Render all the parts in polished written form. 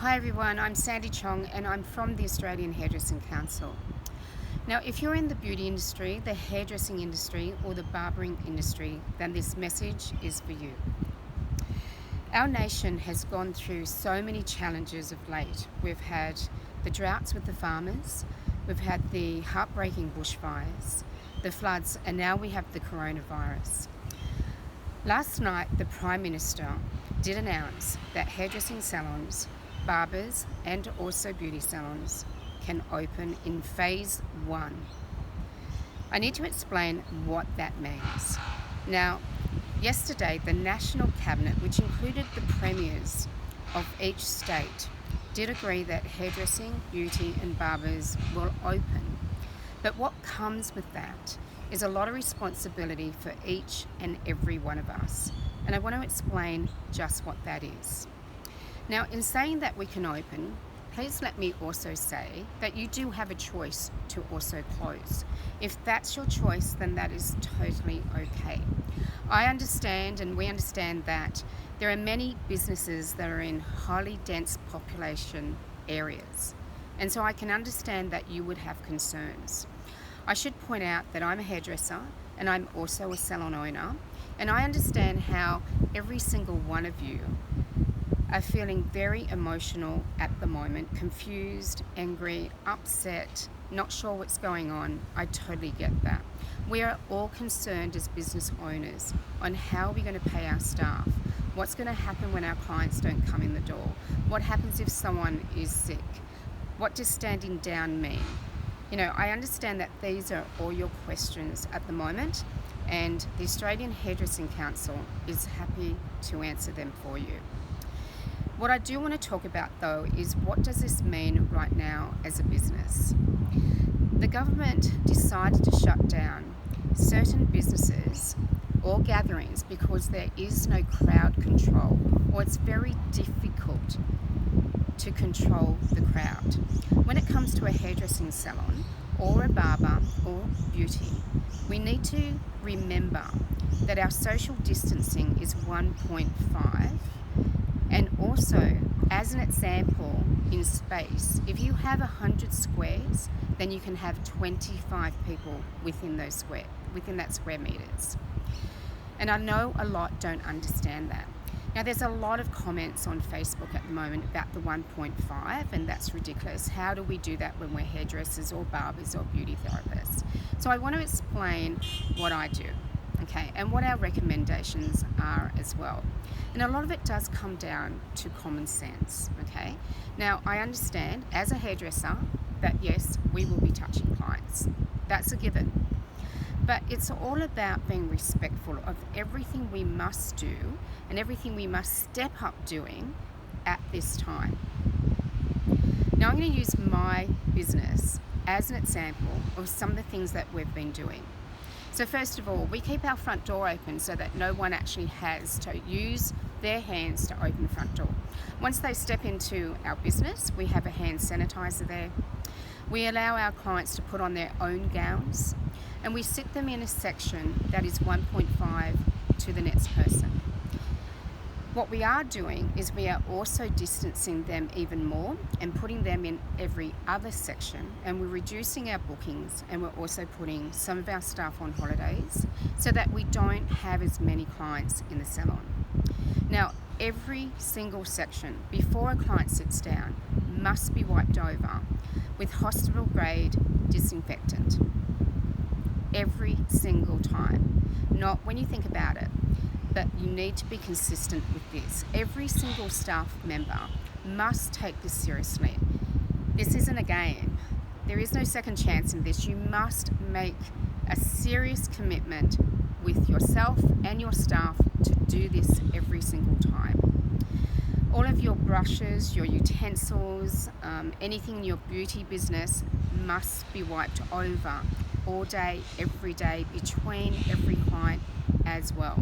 Hi everyone, I'm Sandy Chong and I'm from the Australian Hairdressing Council. Now, if you're in the beauty industry, the hairdressing industry or the barbering industry, then this message is for you. Our nation has gone through so many challenges of late. We've had the droughts with the farmers, we've had the heartbreaking bushfires, the floods, and now we have the coronavirus. Last night, the Prime Minister did announce that hairdressing salons, barbers and also beauty salons can open in phase 1. I need to explain what that means. Now, yesterday the National Cabinet, which included the premiers of each state, did agree that hairdressing, beauty and barbers will open. But what comes with that is a lot of responsibility for each and every one of us. And I want to explain just what that is. Now, in saying that we can open, please let me also say that you do have a choice to also close. If that's your choice, then that is totally okay. I understand, and we understand, that there are many businesses that are in highly dense population areas. And so I can understand that you would have concerns. I should point out that I'm a hairdresser and I'm also a salon owner, and I understand how every single one of you are feeling very emotional at the moment, confused, angry, upset, not sure what's going on. I totally get that. We are all concerned as business owners on how we're going to pay our staff, what's going to happen when our clients don't come in the door, what happens if someone is sick, what does standing down mean? I understand that these are all your questions at the moment, and the Australian Hairdressing Council is happy to answer them for you. What I do want to talk about though is, what does this mean right now as a business? The government decided to shut down certain businesses or gatherings because there is no crowd control, or it's very difficult to control the crowd. When it comes to a hairdressing salon or a barber or beauty, we need to remember that our social distancing is 1.5. And also, as an example, in space, if you have 100 squares, then you can have 25 people within that square meters. And I know a lot don't understand that. Now, there's a lot of comments on Facebook at the moment about the 1.5, and that's ridiculous. How do we do that when we're hairdressers or barbers or beauty therapists? So I want to explain what I do, okay, and what our recommendations are as well. And a lot of it does come down to common sense, okay? Now, I understand as a hairdresser that yes, we will be touching clients. That's a given. But it's all about being respectful of everything we must do and everything we must step up doing at this time. Now, I'm going to use my business as an example of some of the things that we've been doing. So first of all, we keep our front door open so that no one actually has to use their hands to open the front door. Once they step into our business, we have a hand sanitizer there. We allow our clients to put on their own gowns, and we sit them in a section that is 1.5 to the next person. What we are doing is we are also distancing them even more and putting them in every other section, and we're reducing our bookings, and we're also putting some of our staff on holidays so that we don't have as many clients in the salon. Now, every single section before a client sits down must be wiped over with hospital grade disinfectant. Every single time. Not when you think about it, but you need to be consistent with this. Every single staff member must take this seriously. This isn't a game. There is no second chance in this. You must make a serious commitment with yourself and your staff to do this every single time. All of your brushes, your utensils, anything in your beauty business must be wiped over all day, every day, between every client as well.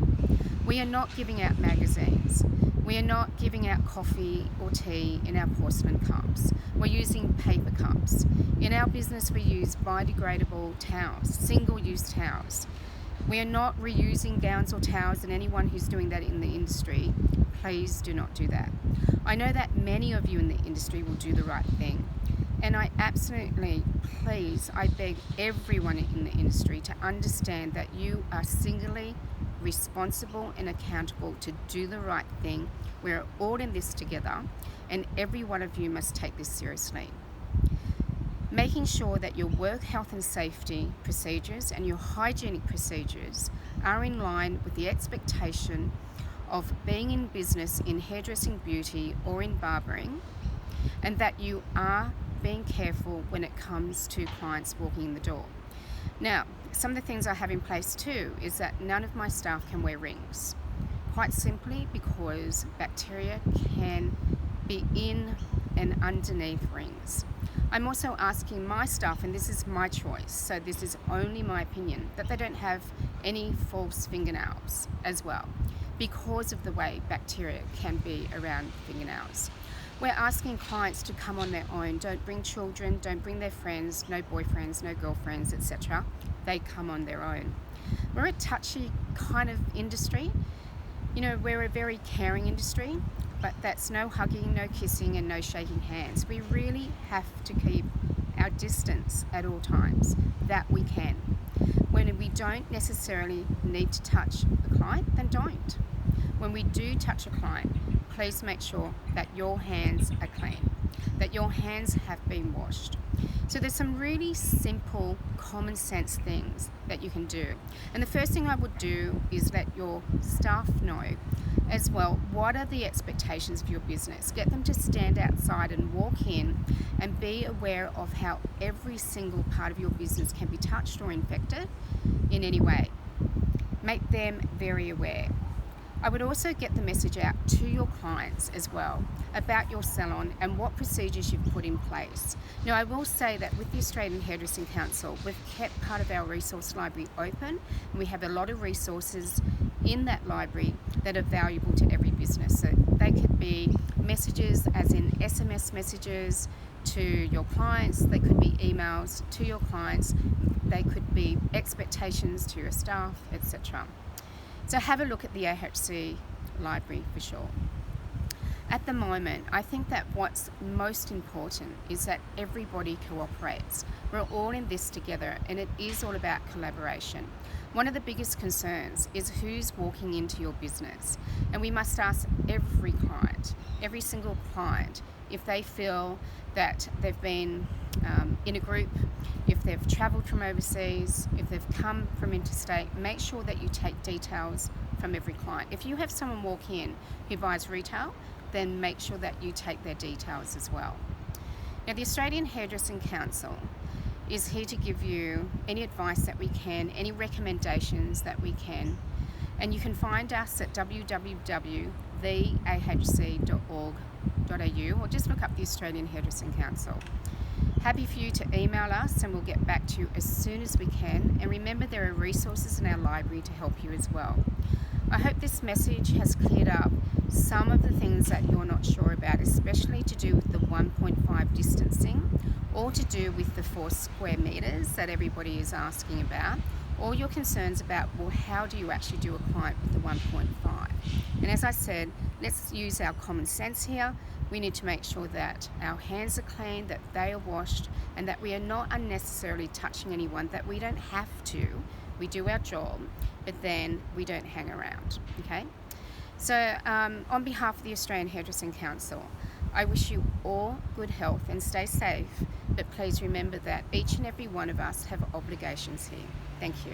We are not giving out magazines. We are not giving out coffee or tea in our porcelain cups. We're using paper cups. In our business, we use biodegradable towels, single-use towels. We are not reusing gowns or towels, and anyone who's doing that in the industry, please do not do that. I know that many of you in the industry will do the right thing, and I absolutely, please, I beg everyone in the industry to understand that you are singularly responsible and accountable to do the right thing. We're all in this together, and every one of you must take this seriously. Making sure that your work health and safety procedures and your hygienic procedures are in line with the expectation of being in business in hairdressing, beauty, or in barbering, and that you are being careful when it comes to clients walking in the door. Now, some of the things I have in place too is that none of my staff can wear rings, quite simply because bacteria can be in and underneath rings. I'm also asking my staff, and this is my choice, so this is only my opinion, that they don't have any false fingernails as well, because of the way bacteria can be around fingernails. We're asking clients to come on their own. Don't bring children, don't bring their friends, no boyfriends, no girlfriends, etc. They come on their own. We're a touchy kind of industry. You know, we're a very caring industry, but that's no hugging, no kissing, and no shaking hands. We really have to keep our distance at all times, that we can. When we don't necessarily need to touch the client, then don't. When we do touch a client, please make sure that your hands are clean, that your hands have been washed. So there's some really simple, common sense things that you can do. And the first thing I would do is let your staff know as well what are the expectations of your business. Get them to stand outside and walk in and be aware of how every single part of your business can be touched or infected in any way. Make them very aware. I would also get the message out to your clients as well about your salon and what procedures you've put in place. Now, I will say that with the Australian Hairdressing Council, we've kept part of our resource library open, and we have a lot of resources in that library that are valuable to every business. So they could be messages, as in SMS messages to your clients, they could be emails to your clients, they could be expectations to your staff, etc. So have a look at the AHC library for sure. At the moment, I think that what's most important is that everybody cooperates. We're all in this together, and it is all about collaboration. One of the biggest concerns is who's walking into your business, and we must ask every client, every single client, if they feel that they've been in a group, if they've travelled from overseas, if they've come from interstate. Make sure that you take details from every client. If you have someone walk in who buys retail, then make sure that you take their details as well. Now, the Australian Hairdressing Council is here to give you any advice that we can, any recommendations that we can, and you can find us at www.theahc.org.au or just look up the Australian Hairdressing Council. Happy for you to email us, and we'll get back to you as soon as we can. And remember, there are resources in our library to help you as well. I hope this message has cleared up some of the things that you're not sure about, especially to do with the 1.5 distancing, or to do with the 4 square meters that everybody is asking about, or your concerns about, well, how do you actually do a client with the 1.5? And as I said, let's use our common sense here. We need to make sure that our hands are clean, that they are washed, and that we are not unnecessarily touching anyone, that we don't have to. We do our job, but then we don't hang around, okay? So on behalf of the Australian Hairdressing Council, I wish you all good health and stay safe, but please remember that each and every one of us have obligations here. Thank you.